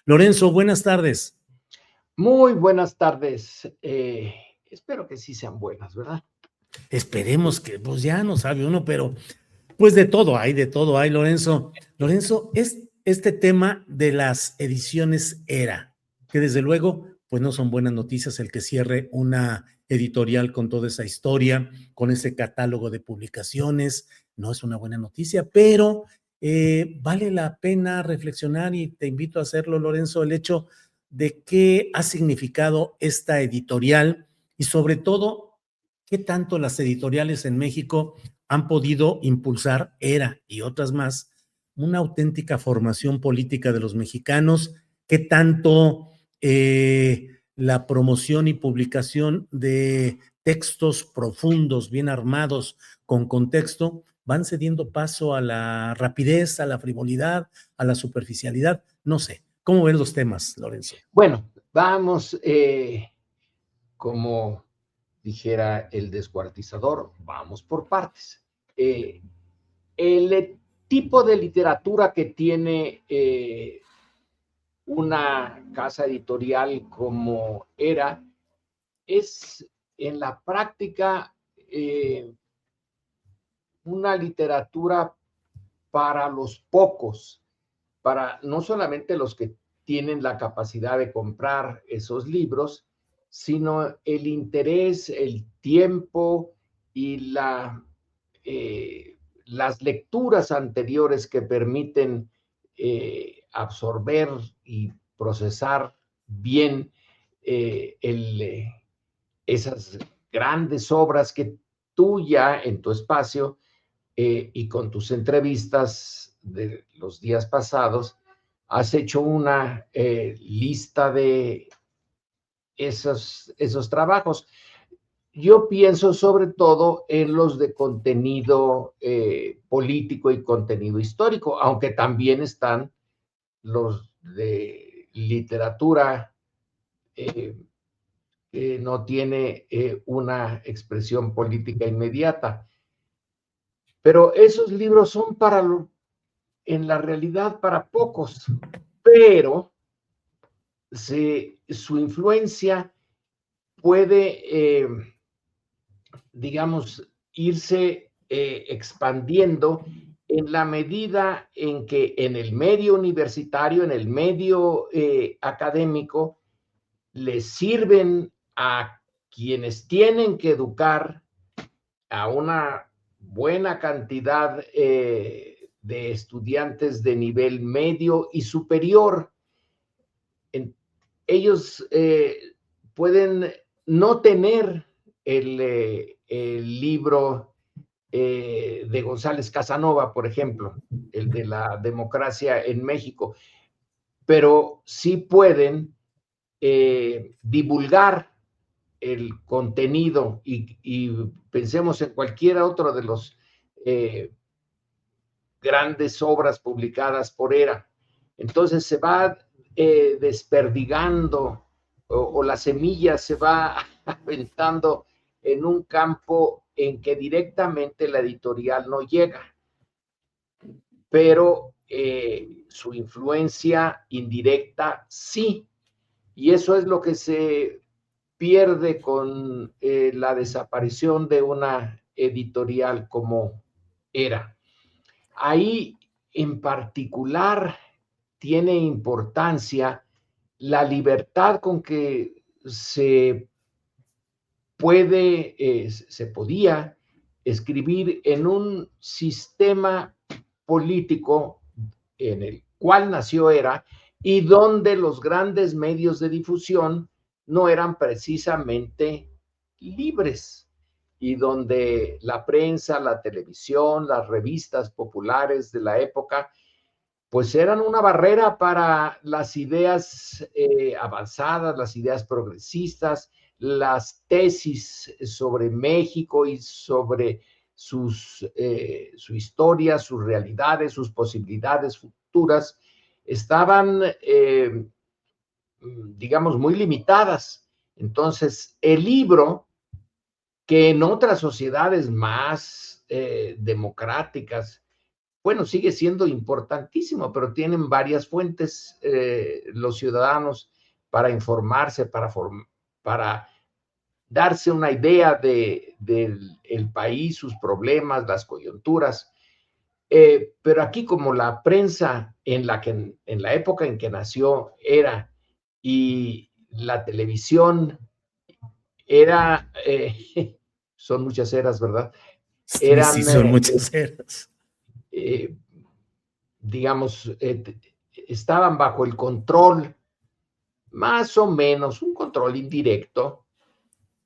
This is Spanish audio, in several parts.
Lorenzo, buenas tardes. Muy buenas tardes. Espero que sí sean buenas, ¿verdad? Esperemos que, pues ya no sabe uno, pero pues de todo hay, Lorenzo. Lorenzo, es este tema de las ediciones ERA, que desde luego, pues no son buenas noticias el que cierre una editorial con toda esa historia, con ese catálogo de publicaciones, no es una buena noticia, pero vale la pena reflexionar y te invito a hacerlo, Lorenzo, el hecho de qué ha significado esta editorial y sobre todo, qué tanto las editoriales en México han podido impulsar, ERA y otras más, una auténtica formación política de los mexicanos, qué tanto la promoción y publicación de textos profundos, bien armados, con contexto, van cediendo paso a la rapidez, a la frivolidad, a la superficialidad. No sé, ¿cómo ven los temas, Lorenzo? Bueno, vamos, como dijera el descuartizador, vamos por partes. El tipo de literatura que tiene una casa editorial como ERA es en la práctica una literatura para los pocos, para no solamente los que tienen la capacidad de comprar esos libros, sino el interés, el tiempo y las lecturas anteriores que permiten absorber y procesar bien esas grandes obras que tú ya en tu espacio y con tus entrevistas de los días pasados, has hecho una lista de esos trabajos. Yo pienso sobre todo en los de contenido político y contenido histórico, aunque también están los de literatura que no tiene una expresión política inmediata. Pero esos libros son en la realidad para pocos, pero su influencia puede, digamos, irse expandiendo en la medida en que en el medio universitario, en el medio académico, les sirven a quienes tienen que educar a una buena cantidad de estudiantes de nivel medio y superior. Ellos pueden no tener el libro de González Casanova, por ejemplo, el de la democracia en México, pero sí pueden divulgar el contenido y pensemos en cualquier otro de los grandes obras publicadas por ERA. Entonces se va desperdigando o la semilla se va aventando en un campo en que directamente la editorial no llega, pero su influencia indirecta sí, y eso es lo que se pierde con la desaparición de una editorial como ERA. Ahí en particular tiene importancia la libertad con que se podía escribir en un sistema político en el cual nació ERA y donde los grandes medios de difusión no eran precisamente libres y donde la prensa, la televisión, las revistas populares de la época, pues eran una barrera para las ideas avanzadas, las ideas progresistas, las tesis sobre México y sobre su historia, sus realidades, sus posibilidades futuras, estaban, digamos, muy limitadas. Entonces, el libro, que en otras sociedades más democráticas bueno, sigue siendo importantísimo, pero tienen varias fuentes los ciudadanos para informarse, para darse una idea del país, sus problemas, las coyunturas. Pero aquí, como la prensa en la época en que nació era, y la televisión era, son muchas eras, ¿verdad? Sí, sí, Eran, son muchas eras. eh, digamos, estaban bajo el control, más o menos, un control indirecto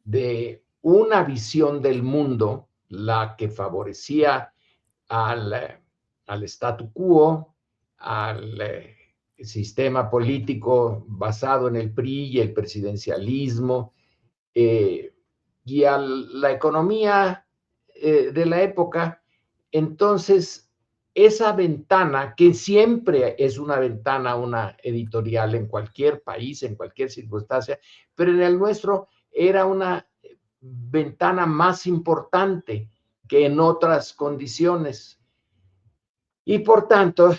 de una visión del mundo, la que favorecía al statu quo, al sistema político basado en el PRI y el presidencialismo, y a la economía de la época. Entonces, esa ventana, que siempre es una ventana, una editorial en cualquier país, en cualquier circunstancia, pero en el nuestro era una ventana más importante que en otras condiciones. Y por tanto,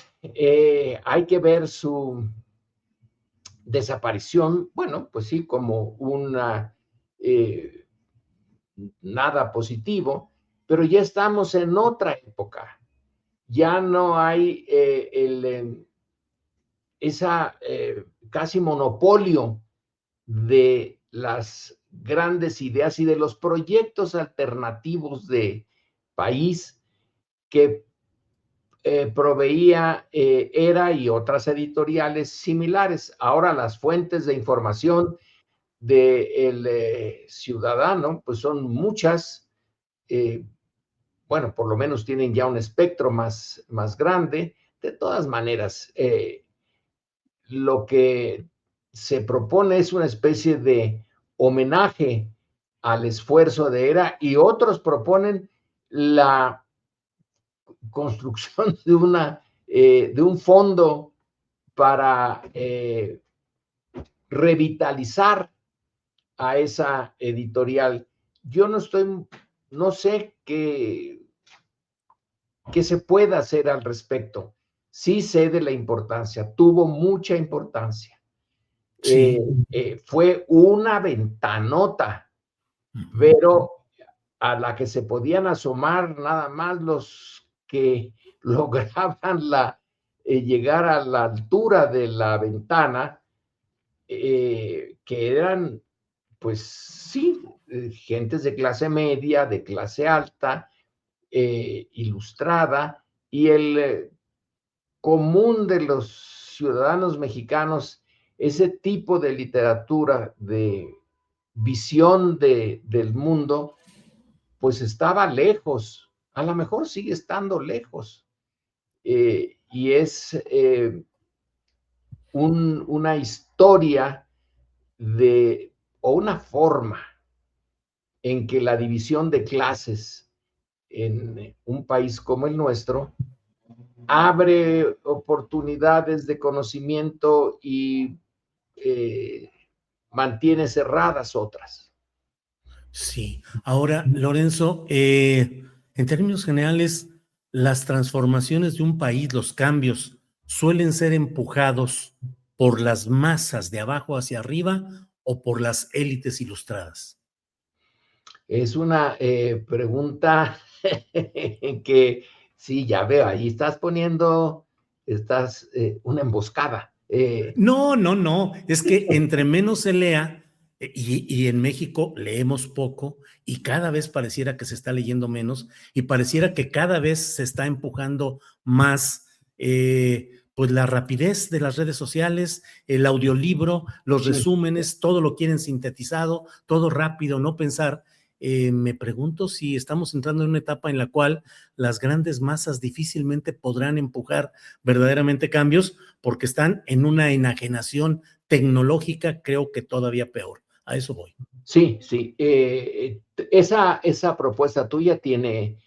hay que ver su desaparición, bueno, pues sí, como una nada positivo, pero ya estamos en otra época. Ya no hay esa casi monopolio de las grandes ideas y de los proyectos alternativos de país que proveía ERA y otras editoriales similares. Ahora las fuentes de información del ciudadano, pues son muchas, bueno, por lo menos tienen ya un espectro más grande. De todas maneras, lo que se propone es una especie de homenaje al esfuerzo de ERA, y otros proponen la construcción de un fondo para revitalizar a esa editorial. Yo no sé qué se pueda hacer al respecto. Sí sé de la importancia, tuvo mucha importancia. Sí. Fue una ventanota, pero a la que se podían asomar nada más los que lograban llegar a la altura de la ventana, que eran, pues sí, gentes de clase media, de clase alta, ilustrada, y el común de los ciudadanos mexicanos, ese tipo de literatura, de visión del mundo, pues estaba lejos, a lo mejor sigue estando lejos, y es una historia o una forma en que la división de clases en un país como el nuestro abre oportunidades de conocimiento y mantiene cerradas otras. Sí. Ahora, Lorenzo, en términos generales, las transformaciones de un país, los cambios, suelen ser empujados por las masas de abajo hacia arriba o por las élites ilustradas. Es una pregunta que sí, ya veo, ahí estás poniendo, una emboscada. No, no, no. Es que entre menos se lea, y en México leemos poco, y cada vez pareciera que se está leyendo menos, y pareciera que cada vez se está empujando más, pues la rapidez de las redes sociales, el audiolibro, los Sí. resúmenes, todo lo quieren sintetizado, todo rápido, no pensar. Me pregunto si estamos entrando en una etapa en la cual las grandes masas difícilmente podrán empujar verdaderamente cambios, porque están en una enajenación tecnológica, creo que todavía peor. A eso voy. Sí, sí. Esa propuesta tuya tiene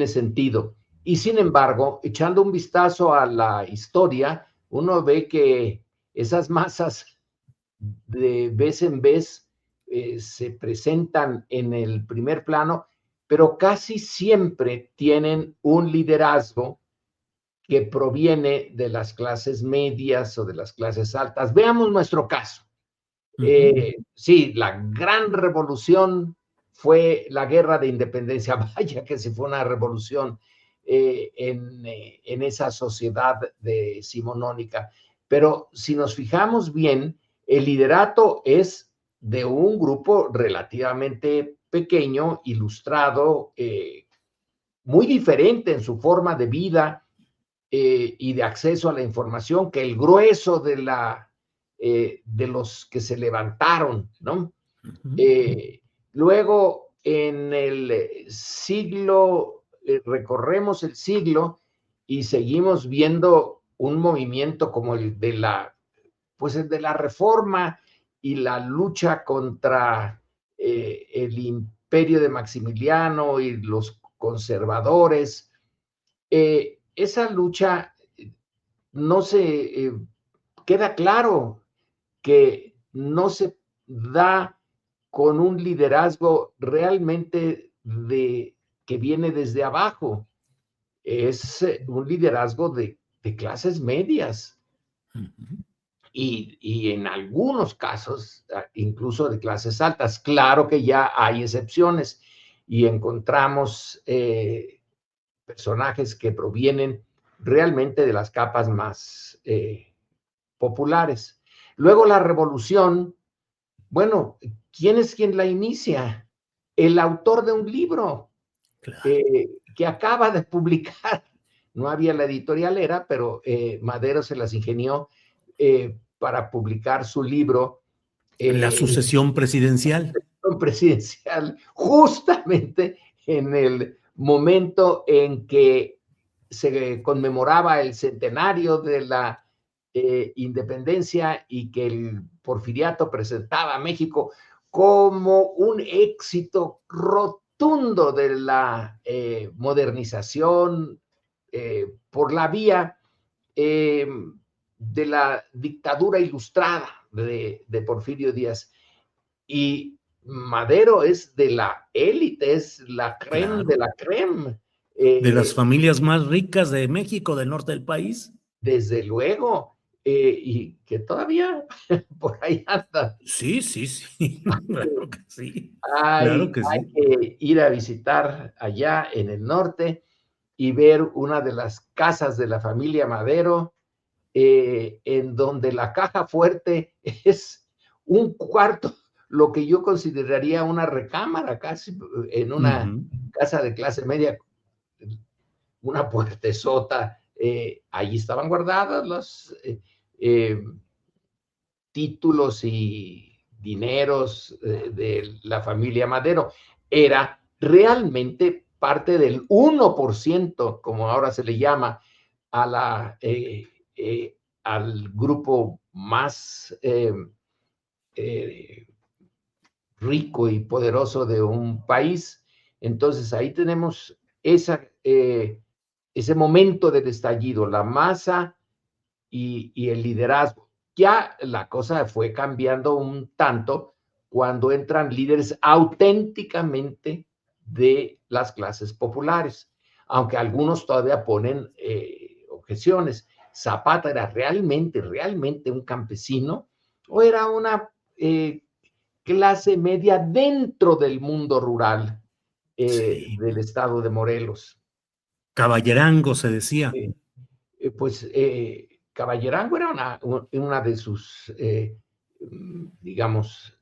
sentido. Y sin embargo, echando un vistazo a la historia, uno ve que esas masas de vez en vez se presentan en el primer plano, pero casi siempre tienen un liderazgo que proviene de las clases medias o de las clases altas. Veamos nuestro caso. Sí, la gran revolución fue la guerra de independencia. Vaya que sí fue una revolución en esa sociedad decimonónica. Pero si nos fijamos bien, el liderato es de un grupo relativamente pequeño, ilustrado, muy diferente en su forma de vida y de acceso a la información que el grueso de los que se levantaron, ¿no? Luego, en el siglo, recorremos el siglo y seguimos viendo un movimiento como el de la reforma y la lucha contra el imperio de Maximiliano y los conservadores. Esa lucha no se queda claro que no se da con un liderazgo realmente que viene desde abajo. Es un liderazgo de clases medias y en algunos casos incluso de clases altas. Claro que ya hay excepciones y encontramos personajes que provienen realmente de las capas más populares. Luego la revolución, bueno, ¿quién es quien la inicia? El autor de un libro Claro. Que acaba de publicar. No había la editorialera, pero Madero se las ingenió para publicar su libro. La sucesión presidencial. Presidencial, justamente en el momento en que se conmemoraba el centenario de la independencia y que el porfiriato presentaba a México como un éxito rotundo de la modernización por la vía de la dictadura ilustrada de Porfirio Díaz. Y Madero es de la élite, es la creme Claro. de la creme. De las familias más ricas de México, del norte del país. Desde luego, y que todavía por ahí anda. Sí, sí, sí, claro que sí. Hay Claro que hay sí. que ir a visitar allá en el norte y ver una de las casas de la familia Madero, en donde la caja fuerte es un cuarto, lo que yo consideraría una recámara casi en una casa de clase media, una puertezota. Allí estaban guardadas los títulos y dineros de la familia Madero. Era realmente parte del 1%, como ahora se le llama, a al grupo más rico y poderoso de un país. Entonces ahí tenemos ese momento del estallido, la masa y el liderazgo. Ya la cosa fue cambiando un tanto cuando entran líderes auténticamente de las clases populares, aunque algunos todavía ponen objeciones. Zapata era realmente un campesino o era una clase media dentro del mundo rural Sí. del estado de Morelos. Caballerango se decía. Pues Caballerango era una de sus, digamos,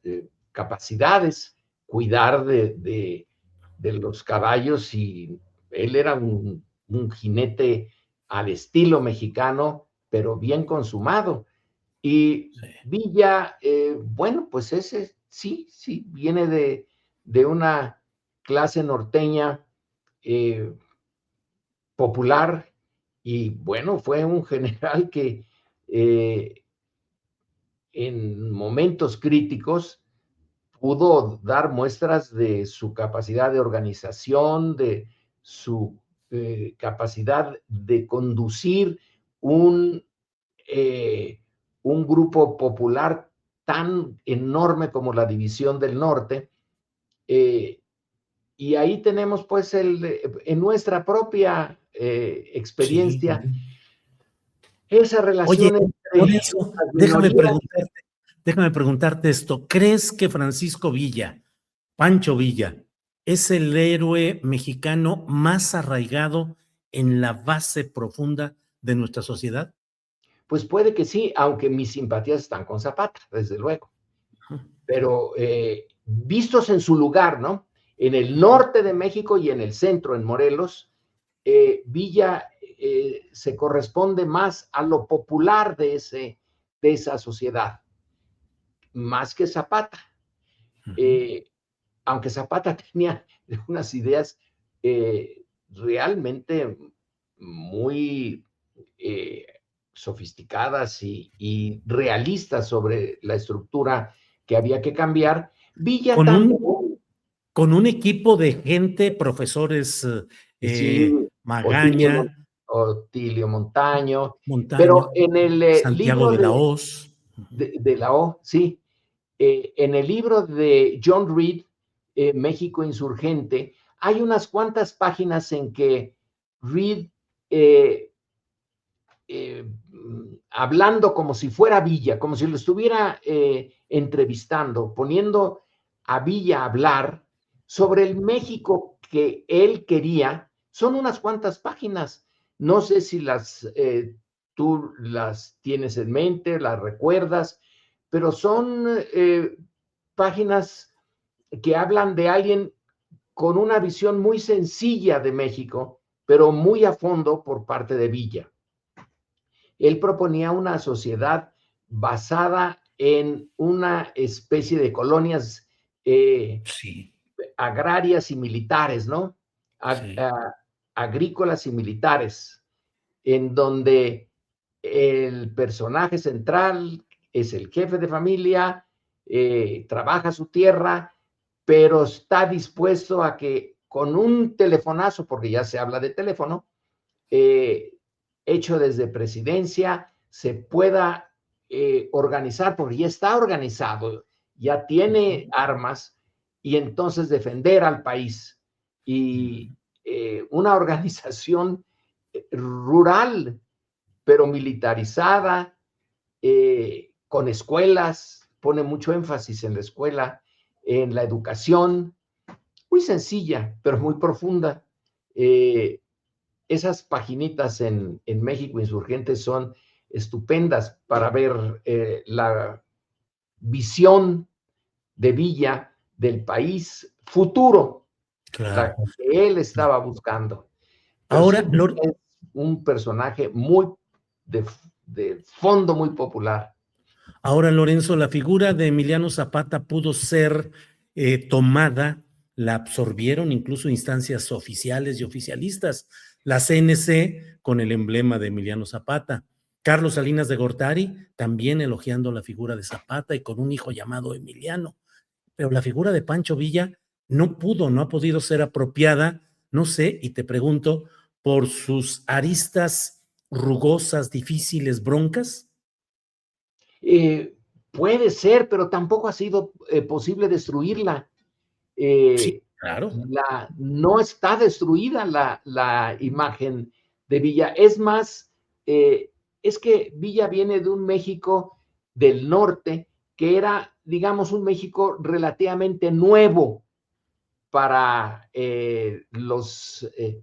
capacidades, cuidar de los caballos, y él era un jinete al estilo mexicano, pero bien consumado. Y Sí. Villa, bueno, pues ese sí, viene de una clase norteña popular, y bueno, fue un general que en momentos críticos pudo dar muestras de su capacidad de organización, de su capacidad de conducir un, un grupo popular tan enorme como la División del Norte. Y ahí tenemos pues en nuestra propia Sí. experiencia Esa Oye, relación entre Lorenzo, las minorías. déjame preguntarte esto. ¿Crees que Francisco Villa, Pancho Villa, es el héroe mexicano más arraigado en la base profunda de nuestra sociedad? Pues puede que sí, aunque mis simpatías están con Zapata, desde luego. Pero vistos en su lugar, ¿no? En el norte de México y en el centro, en Morelos, Villa se corresponde más a lo popular de esa sociedad, más que Zapata. Eh, Aunque Zapata tenía unas ideas realmente muy eh, sofisticadas y realistas sobre la estructura que había que cambiar, Villa Con también, con un equipo de gente, profesores sí, Magaña, Otilio Montaño, pero Montaño, en el Santiago libro de la Hoz. de la O, sí, en el libro de John Reed, México Insurgente, hay unas cuantas páginas en que Reed, eh, hablando como si fuera Villa, como si lo estuviera entrevistando, poniendo a Villa a hablar sobre el México que él quería, son unas cuantas páginas. No sé si tú las tienes en mente, las recuerdas, pero son páginas que hablan de alguien con una visión muy sencilla de México, pero muy a fondo por parte de Villa. Él proponía una sociedad basada en una especie de colonias Sí, agrarias y militares, ¿no? sí. Agrícolas y militares, en donde el personaje central es el jefe de familia, trabaja su tierra, pero está dispuesto a que con un telefonazo, porque ya se habla de teléfono, eh, hecho desde presidencia, se pueda organizar, porque ya está organizado, ya tiene armas, y entonces defender al país. Y una organización rural, pero militarizada, con escuelas, pone mucho énfasis en la escuela, en la educación, muy sencilla, pero muy profunda. Esas paginitas en México Insurgente son estupendas para ver la visión de Villa del país futuro, la Claro. que él estaba buscando. Pero sí, Ahora, Villa es un personaje muy de, de fondo, muy popular. ahora, Lorenzo, la figura de Emiliano Zapata pudo ser tomada, la absorbieron incluso instancias oficiales y oficialistas, la CNC con el emblema de Emiliano Zapata, Carlos Salinas de Gortari también elogiando la figura de Zapata y con un hijo llamado Emiliano, pero la figura de Pancho Villa no ha podido ser apropiada, no sé, y te pregunto, por sus aristas rugosas, difíciles, broncas. Eh, Puede ser, pero tampoco ha sido posible destruirla. Sí, Eh, claro. no está destruida la imagen de Villa. Es más, es que Villa viene de un México del norte que era, digamos, un México relativamente nuevo para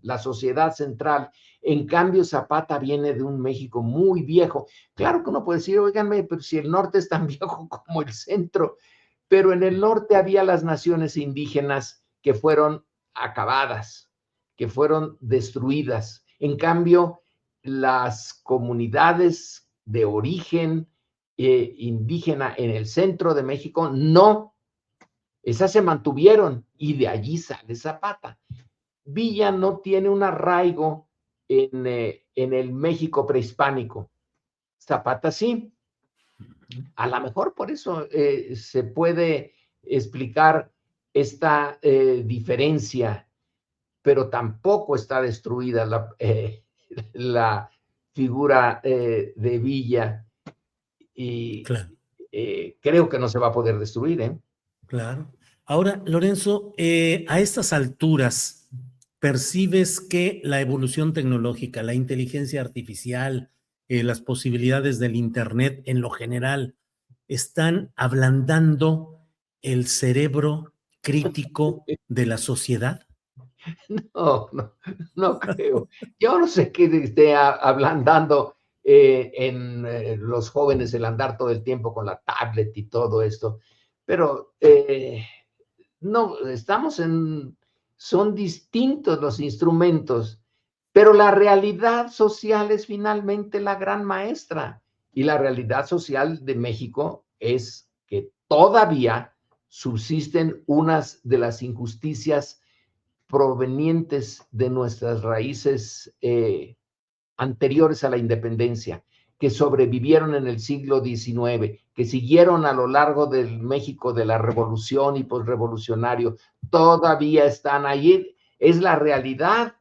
la sociedad central. En cambio, Zapata viene de un México muy viejo. Claro que uno puede decir, oiganme, pero si el norte es tan viejo como el centro, pero en el norte había las naciones indígenas que fueron acabadas, que fueron destruidas. En cambio, las comunidades de origen indígena en el centro de México no, esas se mantuvieron y de allí sale Zapata. Villa no tiene un arraigo en el México prehispánico. Zapata sí. A lo mejor por eso se puede explicar esta diferencia, pero tampoco está destruida la figura de Villa y Claro, creo que no se va a poder destruir. claro. Ahora, Lorenzo, a estas alturas, ¿percibes que la evolución tecnológica, la inteligencia artificial las posibilidades del Internet en lo general, están ablandando el cerebro crítico de la sociedad? No, no, no creo. Yo no sé qué esté ablandando los jóvenes el andar todo el tiempo con la tablet y todo esto, pero no, son distintos los instrumentos, pero la realidad social es finalmente la gran maestra. Y la realidad social de México es que todavía subsisten unas de las injusticias provenientes de nuestras raíces anteriores a la independencia, que sobrevivieron en el siglo XIX, que siguieron a lo largo del México de la revolución y posrevolucionario, todavía están ahí. Es la realidad.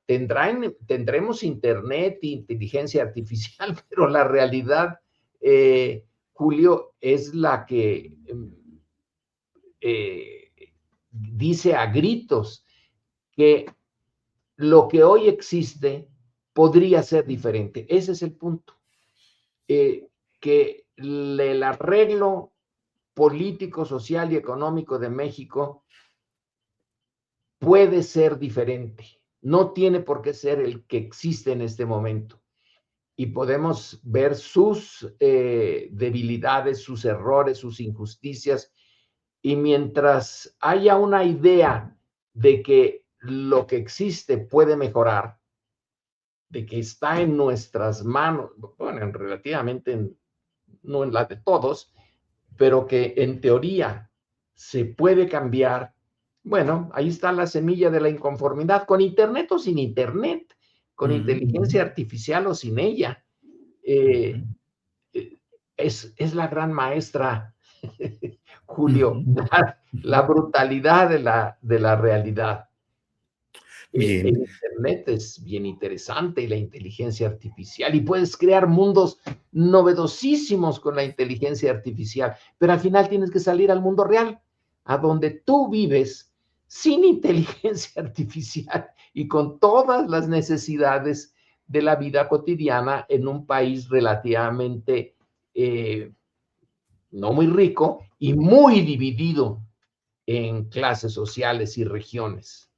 Tendremos internet e inteligencia artificial, pero la realidad, Julio, es la que dice a gritos que lo que hoy existe podría ser diferente. Ese es el punto. Que el arreglo político, social y económico de México puede ser diferente. No tiene por qué ser el que existe en este momento. Y podemos ver sus debilidades, sus errores, sus injusticias. Y mientras haya una idea de que lo que existe puede mejorar, de que está en nuestras manos, bueno, relativamente no en la de todos, pero que en teoría se puede cambiar, bueno, ahí está la semilla de la inconformidad, con Internet o sin Internet, con inteligencia artificial o sin ella. Es la gran maestra, Julio, la brutalidad de la realidad. El Bien. Internet es bien interesante y la inteligencia artificial, y puedes crear mundos novedosísimos con la inteligencia artificial, pero al final tienes que salir al mundo real, a donde tú vives sin inteligencia artificial y con todas las necesidades de la vida cotidiana en un país relativamente no muy rico y muy dividido en clases sociales y regiones.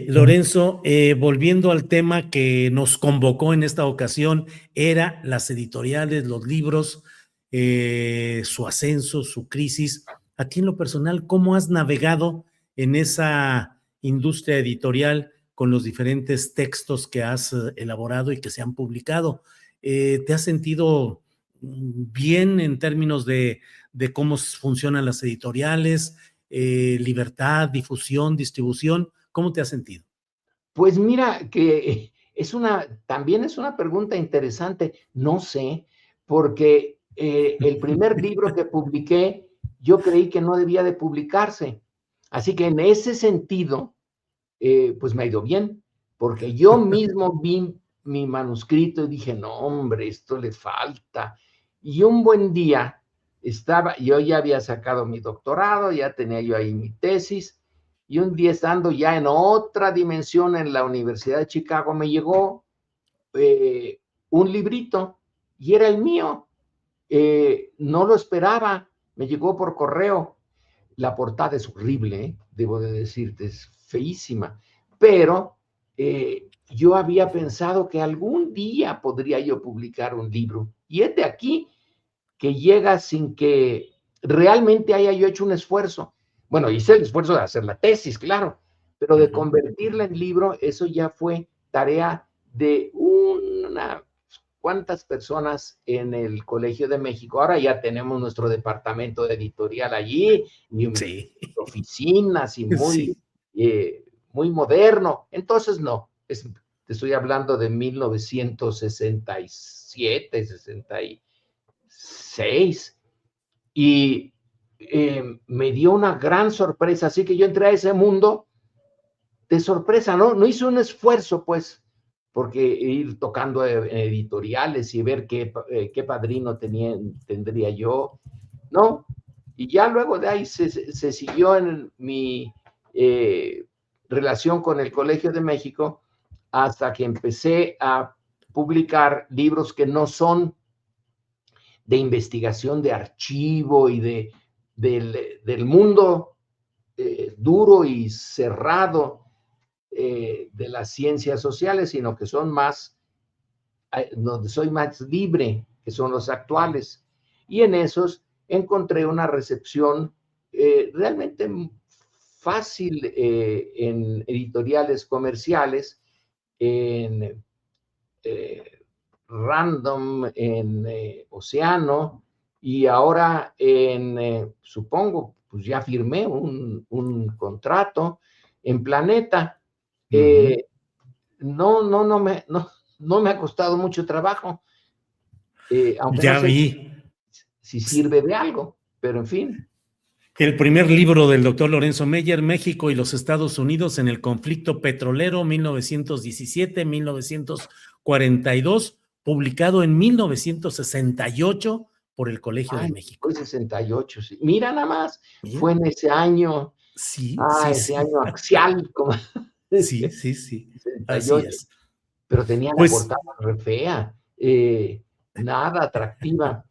Lorenzo, volviendo al tema que nos convocó en esta ocasión, era las editoriales, los libros, su ascenso, su crisis. A ti en lo personal, ¿cómo has navegado en esa industria editorial con los diferentes textos que has elaborado y que se han publicado? ¿Te has sentido bien en términos de cómo funcionan las editoriales, libertad, difusión, distribución? ¿Cómo te has sentido? Pues mira, que también es una pregunta interesante. No sé, porque el primer libro que publiqué, yo creí que no debía de publicarse. Así que en ese sentido, pues me ha ido bien, porque yo mismo vi mi manuscrito y dije, no, hombre, esto le falta. Y un buen día yo ya había sacado mi doctorado, ya tenía yo ahí mi tesis, y un día estando ya en otra dimensión en la Universidad de Chicago, me llegó un librito y era el mío. No lo esperaba, me llegó por correo. La portada es horrible, debo de decirte, es feísima, pero yo había pensado que algún día podría yo publicar un libro. Y es de aquí que llega sin que realmente haya yo hecho un esfuerzo. Bueno, hice el esfuerzo de hacer la tesis, claro, pero de convertirla en libro, eso ya fue tarea de una cuántas personas en el Colegio de México. Ahora ya tenemos nuestro departamento de editorial allí, y Sí, oficinas y sí. muy moderno. Entonces, no, te estoy hablando de 1967, 66, y me dio una gran sorpresa. Así que yo entré a ese mundo de sorpresa, ¿no? No hice un esfuerzo, pues, porque ir tocando editoriales y ver qué padrino tendría yo, ¿no? Y ya luego de ahí se siguió en mi relación con el Colegio de México hasta que empecé a publicar libros que no son de investigación de archivo y del mundo duro y cerrado de las ciencias sociales, sino que son más, donde soy más libre, que son los actuales. Y en esos encontré una recepción realmente fácil en editoriales comerciales, en Random, en Océano, y ahora supongo, pues ya firmé un contrato en Planeta. No me ha costado mucho trabajo, aunque Ya no sé vi. si sirve de algo, pero en fin. El primer libro del doctor Lorenzo Meyer, México y los Estados Unidos en el conflicto petrolero 1917-1942, publicado en 1968 por el Colegio de México. Fue 68, sí. Mira nada más, Bien. fue en ese año, Sí, ese año axial, como sí, sí, sí. 68, Así es. pero tenía la Pues, portada re fea, nada atractiva.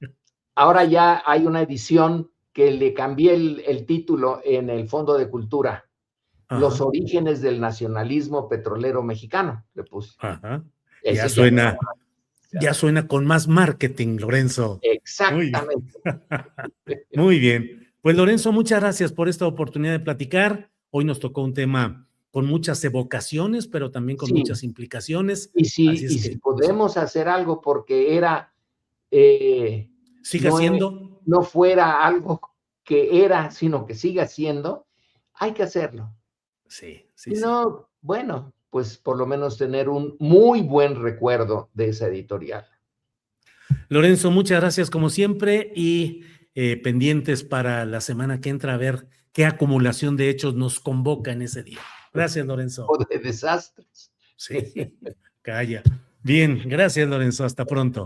Ahora ya hay una edición que le cambié el título en el Fondo de Cultura, Los orígenes del nacionalismo petrolero mexicano, le puse. Ajá. Ese ya Ya suena con más marketing, Lorenzo. exactamente. Muy bien. Pues Lorenzo, muchas gracias por esta oportunidad de platicar. Hoy nos tocó un tema con muchas evocaciones, pero también con Sí, muchas implicaciones. y Así es si que, pues, podemos hacer algo porque siga siendo. no fuera algo que era, sino que siga siendo, hay que hacerlo. Sí, sí, Si sí. no, bueno, pues por lo menos tener un muy buen recuerdo de esa editorial. Lorenzo, muchas gracias como siempre y pendientes para la semana que entra a ver qué acumulación de hechos nos convoca en ese día. Gracias, Lorenzo. O de desastres. Sí, calla. Bien, gracias, Lorenzo. Hasta pronto.